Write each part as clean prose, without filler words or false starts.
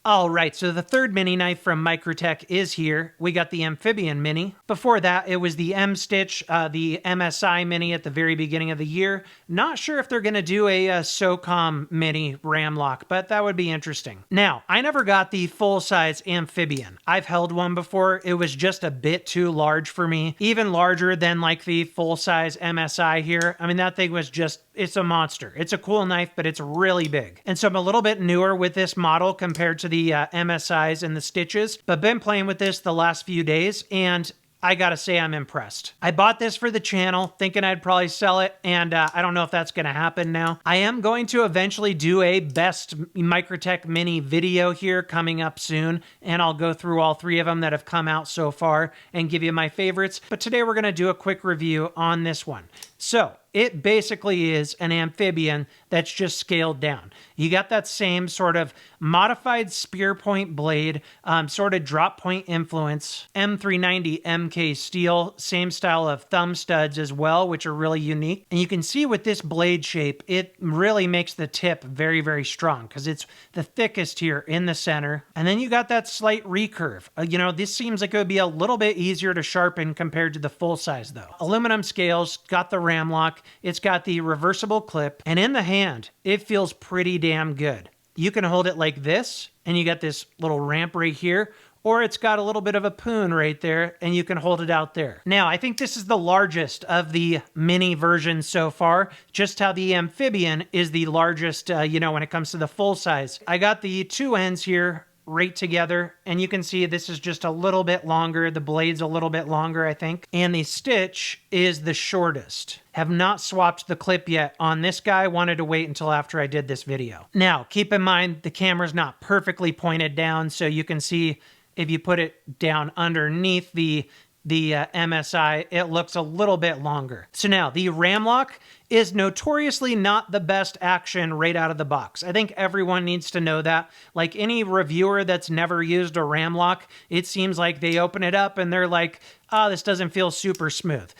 All right, so the third mini knife from Microtech is here. We got the Amphibian Mini. Before that, it was the M-Stich, the MSI Mini at the very beginning of the year. Not sure if they're going to do a SOCOM Mini Ram-Lok, but that would be interesting. Now, I never got the full-size Amphibian. I've held one before. It was just a bit too large for me, even larger than like the full-size MSI here. I mean, that thing was just, it's a monster. It's a cool knife, but it's really big. And so I'm a little bit newer with this model compared to the MSIs and the Stiches, but been playing with this the last few days, and I gotta say I'm impressed. I bought this for the channel, thinking I'd probably sell it, and I don't know if that's gonna happen now. I am going to eventually do a best Microtech Mini video here coming up soon, and I'll go through all three of them that have come out so far and give you my favorites, but today we're gonna do a quick review on this one. So, it basically is an amphibian that's just scaled down. You got that same sort of modified spear point blade, sort of drop point influence, M390 MK steel, same style of thumb studs as well, which are really unique. And you can see with this blade shape, it really makes the tip very, very strong because it's the thickest here in the center. And then you got that slight recurve. You know, this seems like it would be a little bit easier to sharpen compared to the full size though. Aluminum scales, got the Ram-Lok. It's got the reversible clip, and in the hand, it feels pretty damn good. You can hold it like this, and you got this little ramp right here, or it's got a little bit of a poon right there, and you can hold it out there. Now, I think this is the largest of the mini versions so far, just how the Amphibian is the largest, you know, when it comes to the full size. I got the two ends here right together, and you can see this is just a little bit longer. The blade's a little bit longer, I think. And the Stich is the shortest. Have not swapped the clip yet on this guy. Wanted to wait until after I did this video. Now, keep in mind, the camera's not perfectly pointed down, so you can see if you put it down underneath the MSI, it looks a little bit longer. So now, the Ram-Lok is notoriously not the best action right out of the box. I think everyone needs to know that. Like any reviewer that's never used a Ram-Lok, it seems like they open it up and they're like, oh, this doesn't feel super smooth.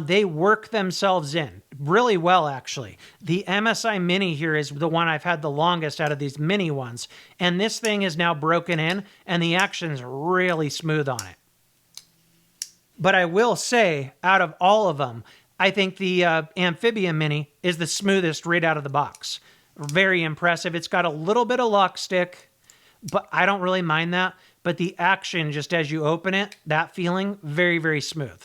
They work themselves in really well, actually. The MSI Mini here is the one I've had the longest out of these mini ones, and this thing is now broken in, and the action's really smooth on it. But I will say, out of all of them, I think the Amphibian Mini is the smoothest right out of the box. Very impressive. It's got a little bit of lock stick, but I don't really mind that. But the action, just as you open it, that feeling, very, very smooth.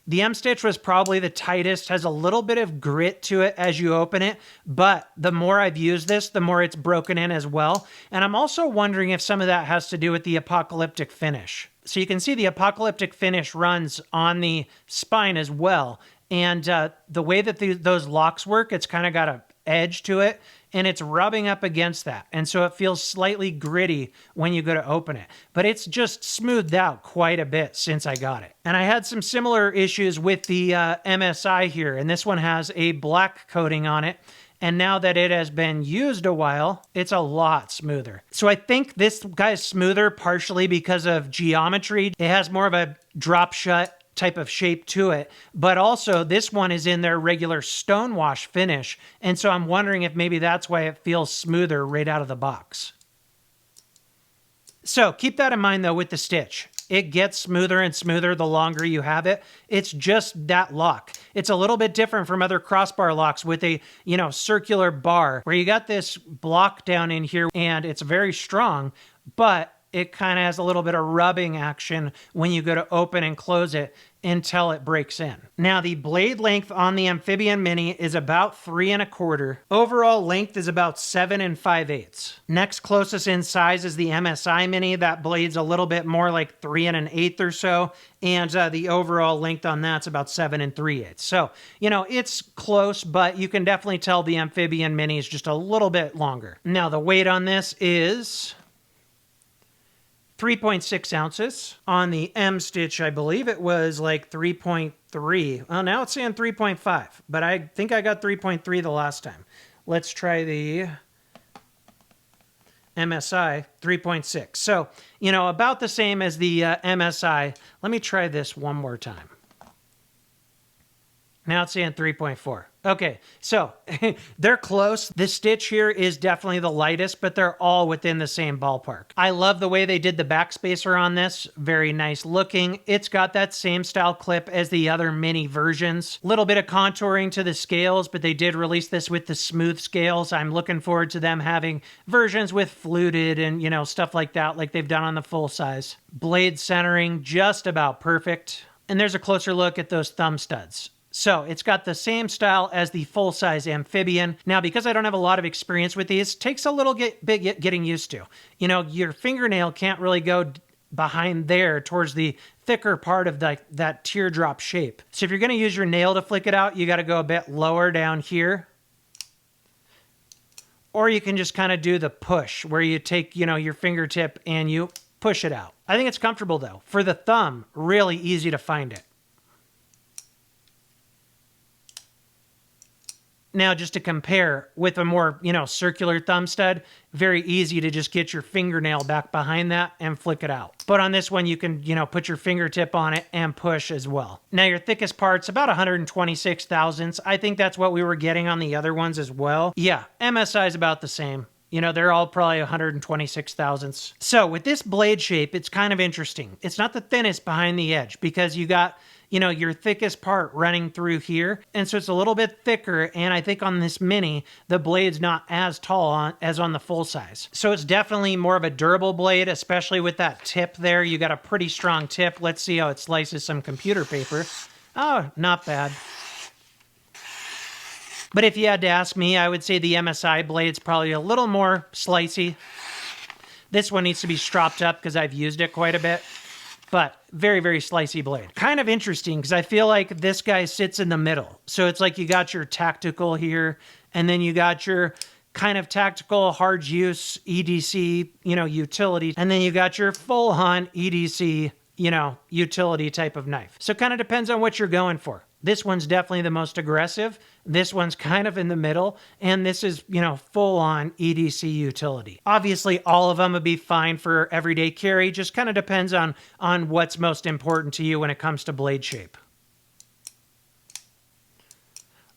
The M-Stich was probably the tightest, has a little bit of grit to it as you open it, but the more I've used this, the more it's broken in as well. And I'm also wondering if some of that has to do with the apocalyptic finish. So you can see the apocalyptic finish runs on the spine as well. And the way that those locks work, it's kind of got an edge to it, and it's rubbing up against that. And so it feels slightly gritty when you go to open it. But it's just smoothed out quite a bit since I got it. And I had some similar issues with the MSI here, and this one has a black coating on it. And now that it has been used a while, it's a lot smoother. So I think this guy's smoother partially because of geometry. It has more of a drop shut type of shape to it, but also this one is in their regular stonewash finish. And so I'm wondering if maybe that's why it feels smoother right out of the box. So keep that in mind though with the Stich. It gets smoother and smoother the longer you have it. It's just that lock. It's a little bit different from other crossbar locks with a, you know, circular bar where you got this block down in here and it's very strong, but it kind of has a little bit of rubbing action when you go to open and close it until it breaks in. Now, the blade length on the Amphibian Mini is about 3 1/4. Overall length is about 7 5/8. Next closest in size is the MSI Mini. That blade's a little bit more like 3 1/8 or so. And the overall length on that's about 7 3/8. So, you know, it's close, but you can definitely tell the Amphibian Mini is just a little bit longer. Now, the weight on this is 3.6 ounces. On the M-Stich, I believe it was like 3.3. Well, now it's saying 3.5, but I think I got 3.3 the last time. Let's try the MSI, 3.6. So, you know, about the same as the MSI. Let me try this one more time. Now it's saying 3.4. Okay, so they're close. This stitch here is definitely the lightest, but they're all within the same ballpark. I love the way they did the backspacer on this. Very nice looking. It's got that same style clip as the other mini versions. Little bit of contouring to the scales, but they did release this with the smooth scales. I'm looking forward to them having versions with fluted and, stuff like that, like they've done on the full size. Blade centering, just about perfect. And there's a closer look at those thumb studs. So it's got the same style as the full-size Amphibian. Now, because I don't have a lot of experience with these, it takes a little bit getting used to. Your fingernail can't really go behind there towards the thicker part of that teardrop shape. So if you're going to use your nail to flick it out, you got to go a bit lower down here. Or you can just kind of do the push where you take, your fingertip and you push it out. I think it's comfortable though. For the thumb, really easy to find it. Now, just to compare with a more, circular thumb stud, very easy to just get your fingernail back behind that and flick it out. But on this one, you can, put your fingertip on it and push as well. Now, your thickest part's about 126 thousandths. I think that's what we were getting on the other ones as well. Yeah, MSI is about the same. They're all probably 126 thousandths. So with this blade shape, it's kind of interesting. It's not the thinnest behind the edge because you got your thickest part running through here. And so it's a little bit thicker. And I think on this mini, the blade's not as tall as on the full size. So it's definitely more of a durable blade, especially with that tip there. You got a pretty strong tip. Let's see how it slices some computer paper. Oh, not bad. But if you had to ask me, I would say the MSI blade's probably a little more slicey. This one needs to be stropped up because I've used it quite a bit. But very, very slicey blade. Kind of interesting because I feel like this guy sits in the middle. So it's like you got your tactical here, and then you got your kind of tactical hard use EDC, utility, and then you got your full on EDC, utility type of knife. So it kind of depends on what you're going for. This one's definitely the most aggressive. This one's kind of in the middle. And this is, full on EDC utility. Obviously, all of them would be fine for everyday carry. Just kind of depends on what's most important to you when it comes to blade shape.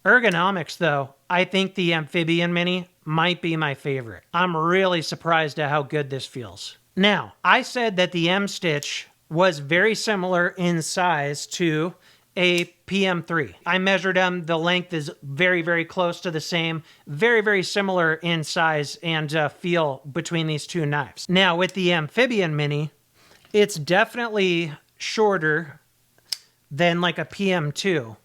Ergonomics, though, I think the Amphibian Mini might be my favorite. I'm really surprised at how good this feels. Now, I said that the M stitch was very similar in size to a PM3. I measured them. The length is very, very close to the same. Very, very similar in size and feel between these two knives. Now, with the Amphibian Mini, it's definitely shorter than like a PM2.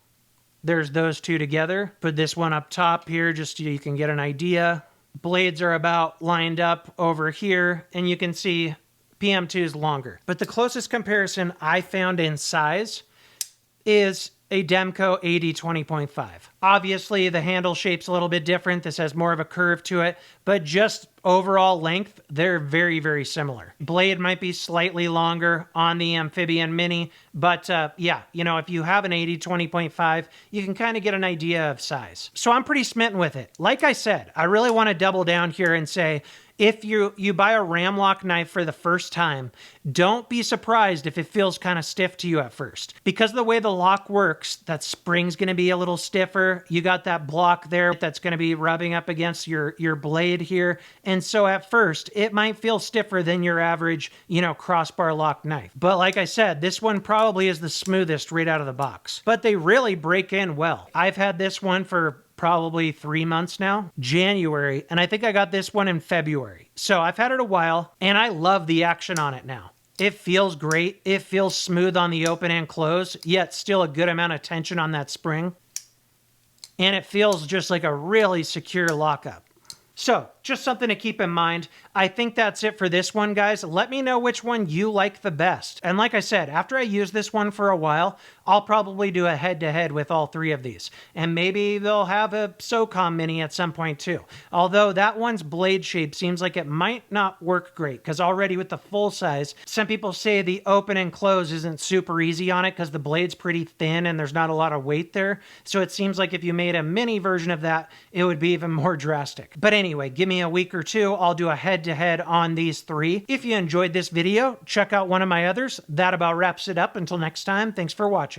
There's those two together. Put this one up top here just so you can get an idea. Blades are about lined up over here, and you can see PM2 is longer. But the closest comparison I found in size is a Demco 80-20.5. Obviously, the handle shape's a little bit different. This has more of a curve to it, but just overall length, they're very, very similar. Blade might be slightly longer on the Amphibian Mini, but yeah, if you have an 80-20.5, you can kind of get an idea of size. So I'm pretty smitten with it. Like I said, I really want to double down here and say, if you buy a Ram-Lok knife for the first time, don't be surprised if it feels kind of stiff to you at first. Because of the way the lock works, that spring's going to be a little stiffer. You got that block there that's going to be rubbing up against your blade here. And so at first, it might feel stiffer than your average, crossbar lock knife. But like I said, this one probably is the smoothest right out of the box. But they really break in well. I've had this one for probably 3 months now, January, and I think I got this one in February. So I've had it a while, and I love the action on it now. It feels great. It feels smooth on the open and close, yet still a good amount of tension on that spring. And it feels just like a really secure lockup. So, just something to keep in mind. I think that's it for this one, guys. Let me know which one you like the best. And like I said, after I use this one for a while, I'll probably do a head-to-head with all three of these. And maybe they'll have a SOCOM Mini at some point too. Although that one's blade shape seems like it might not work great, because already with the full size, some people say the open and close isn't super easy on it because the blade's pretty thin and there's not a lot of weight there. So it seems like if you made a mini version of that, it would be even more drastic. But anyway, give me a week or two, I'll do a head-to-head on these three. If you enjoyed this video, check out one of my others. That about wraps it up. Until next time, thanks for watching.